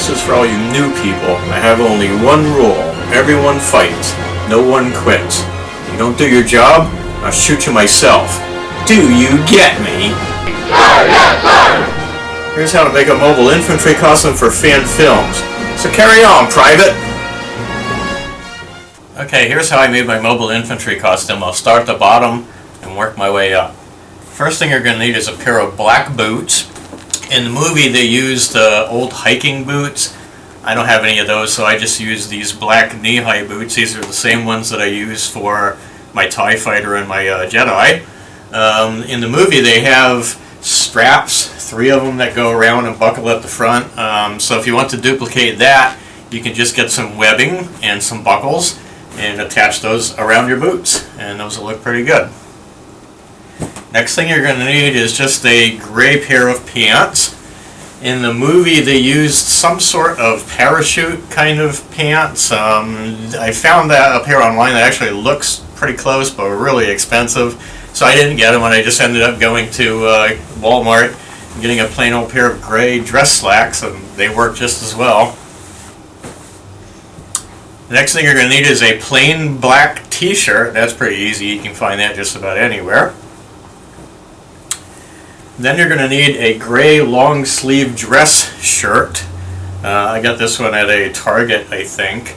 This is for all you new people. I have only one rule. Everyone fights. No one quits. If you don't do your job, I'll shoot you myself. Do you get me? Sir, yes, sir! Here's how to make a mobile infantry costume for fan films. So carry on, Private! Okay, here's how I made my mobile infantry costume. I'll start at the bottom and work my way up. First thing you're going to need is a pair of black boots. In the movie they used old hiking boots. I don't have any of those, so I just use these black knee-high boots. These are the same ones that I use for my TIE Fighter and my Jedi. In the movie they have straps, 3 of them that go around and buckle at the front. So if you want to duplicate that, you can just get some webbing and some buckles and attach those around your boots, and those will look pretty good. Next thing you're going to need is just a gray pair of pants. In the movie they used some sort of parachute kind of pants. I found that a pair online that actually looks pretty close but really expensive, so I didn't get them, and I just ended up going to Walmart and getting a plain old pair of gray dress slacks, and they work just as well. The next thing you're going to need is a plain black t-shirt. That's pretty easy, you can find that just about anywhere. Then you're going to need a gray long sleeve dress shirt. I got this one at a Target, I think.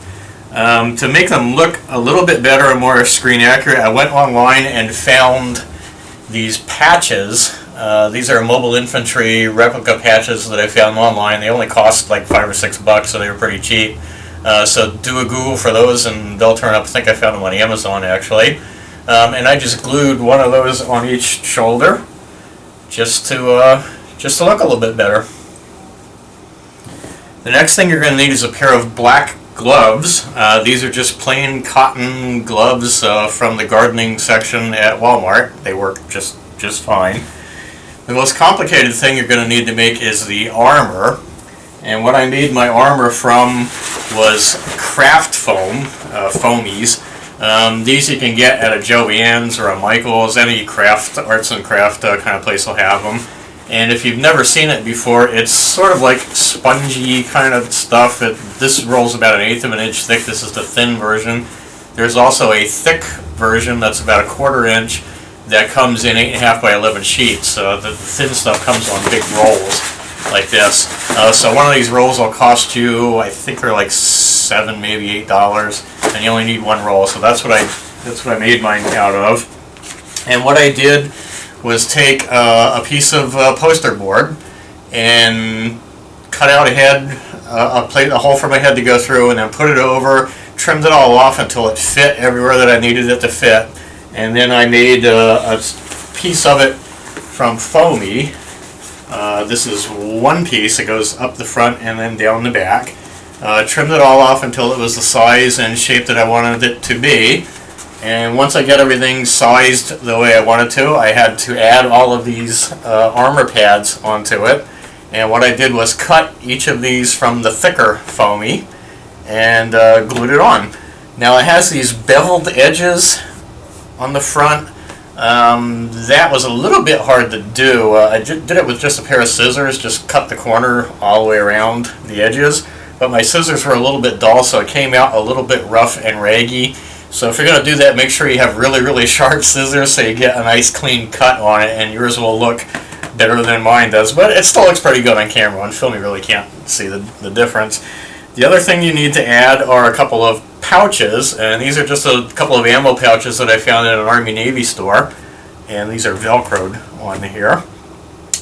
To make them look a little bit better and more screen accurate, I went online and found these patches. These are Mobile Infantry replica patches that I found online. They only cost like $5 or $6, so they were pretty cheap. So do a Google for those and they'll turn up. I think I found them on Amazon actually. And I just glued one of those on each shoulder, just to look a little bit better. The next thing you're going to need is a pair of black gloves. These are just plain cotton gloves from the gardening section at Walmart. They work just fine. The most complicated thing you're going to need to make is the armor. And what I made my armor from was craft foam, foamies. These you can get at a Joann's or a Michael's, any craft, arts and craft kind of place will have them. And if you've never seen it before, it's sort of like spongy kind of stuff. This rolls about 1/8 of an inch thick. This is the thin version. There's also a thick version that's about 1/4 inch that comes in 8.5 by 11 sheets. The thin stuff comes on big rolls like this. So one of these rolls will cost you, I think they're like $7, maybe $8, and you only need one roll. So that's what I made mine out of. And what I did was take a piece of poster board and cut out a head, a hole for my head to go through, and then put it over, trimmed it all off until it fit everywhere that I needed it to fit. And then I made a piece of it from foamy. This is one piece. It goes up the front and then down the back. Trimmed it all off until it was the size and shape that I wanted it to be. And once I got everything sized the way I wanted to, I had to add all of these armor pads onto it. And what I did was cut each of these from the thicker foamy and glued it on. Now it has these beveled edges on the front. That was a little bit hard to do. I did it with just a pair of scissors, just cut the corner all the way around the edges. But my scissors were a little bit dull, so it came out a little bit rough and raggy. So if you're going to do that, make sure you have really sharp scissors so you get a nice clean cut on it, and yours will look better than mine does. But it still looks pretty good on camera. On film you really can't see the difference. The other thing you need to add are a couple of pouches, and these are just a couple of ammo pouches that I found at an Army-Navy store, and these are Velcroed on here.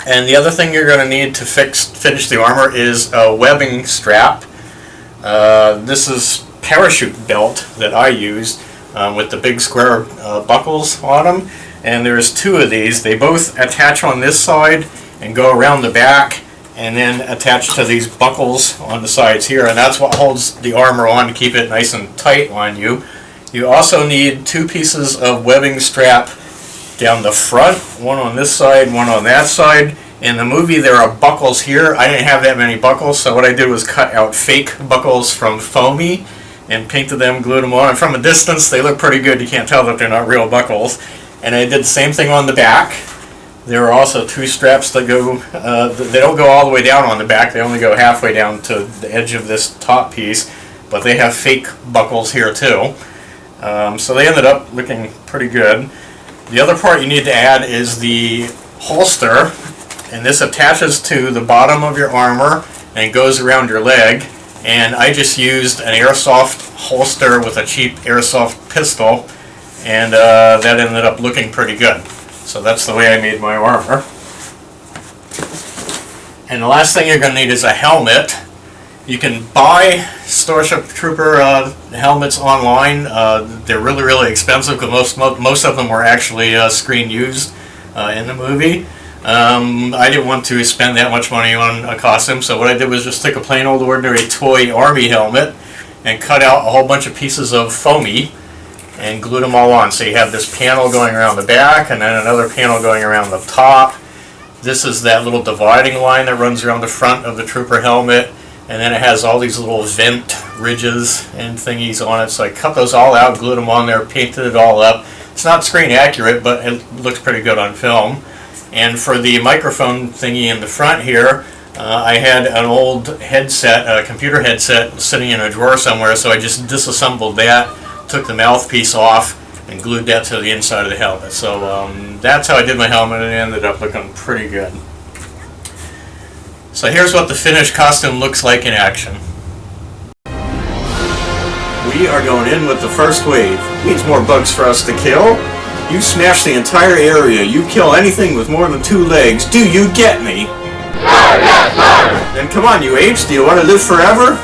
And the other thing you're going to need to finish the armor is a webbing strap. This is parachute belt that I used with the big square buckles on them, and there's 2 of these. They both attach on this side and go around the back and then attach to these buckles on the sides here, and that's what holds the armor on to keep it nice and tight on you. You also need 2 pieces of webbing strap down the front, one on this side, one on that side. In the movie there are buckles here. I didn't have that many buckles, so what I did was cut out fake buckles from foamy and painted them, glued them on, and from a distance they look pretty good. You can't tell that they're not real buckles. And I did the same thing on the back. There are also two straps that go, they don't go all the way down on the back, they only go halfway down to the edge of this top piece, but they have fake buckles here too. So they ended up looking pretty good. The other part you need to add is the holster, and this attaches to the bottom of your armor and goes around your leg. And I just used an airsoft holster with a cheap airsoft pistol, and that ended up looking pretty good. So that's the way I made my armor. And the last thing you're going to need is a helmet. You can buy Starship Trooper helmets online. They're really, really expensive because most of them were actually screen used in the movie. I didn't want to spend that much money on a costume, so what I did was just take a plain old ordinary toy army helmet and cut out a whole bunch of pieces of foamy and glued them all on. So you have this panel going around the back and then another panel going around the top. This is that little dividing line that runs around the front of the trooper helmet, and then it has all these little vent ridges and thingies on it. So I cut those all out, glued them on there, painted it all up. It's not screen accurate, but it looks pretty good on film. And for the microphone thingy in the front here, I had an old headset, a computer headset, sitting in a drawer somewhere, so I just disassembled that, took the mouthpiece off, and glued that to the inside of the helmet. So that's how I did my helmet, and it ended up looking pretty good. So here's what the finished costume looks like in action. We are going in with the first wave. Needs more bugs for us to kill. You smash the entire area. You kill anything with more than 2 legs. Do you get me? Sir, yes, sir! Then come on, you apes. Do you want to live forever?